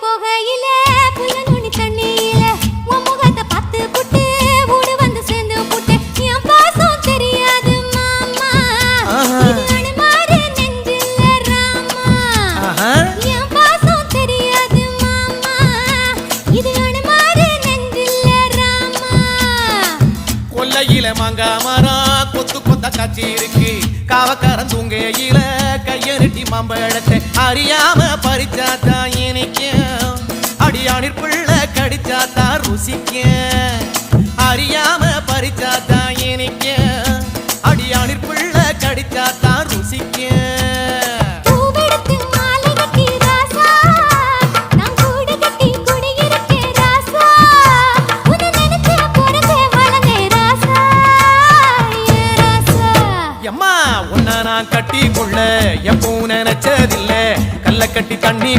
போகையில புல்ல நுனி தண்ணியில உன் முகத்தை பார்த்து புட்டு ஊடு வந்து சேர்ந்து புட்டு என் பாசம் தெரியாது மாமா இது அனுமாரு நெஞ்சில ராமா என் பாசம் தெரியாது மாமா இது அனுமாரு நெஞ்சில ராமா கொல்லையில மாங்கா மரம் கொத்து கொத்த காட்சி இருக்கு காவக்காரன் தூங்கையில கைய நெட்டி மாம்பழத்தை அறியாம பறிச்சாத்தா இனிக்கும் அடியானிற் பிள்ளை கடிச்சாத்தா ருசிக்கும் அறியாம பறிச்சாத்தா இனிக்கும் அடியானிற் பிள்ளை கடிச்சாத்தா ருசிக்கும் கட்டி கொள்ள எப்பவும் நினைச்சதில்லை கல்ல கட்டி தண்ணி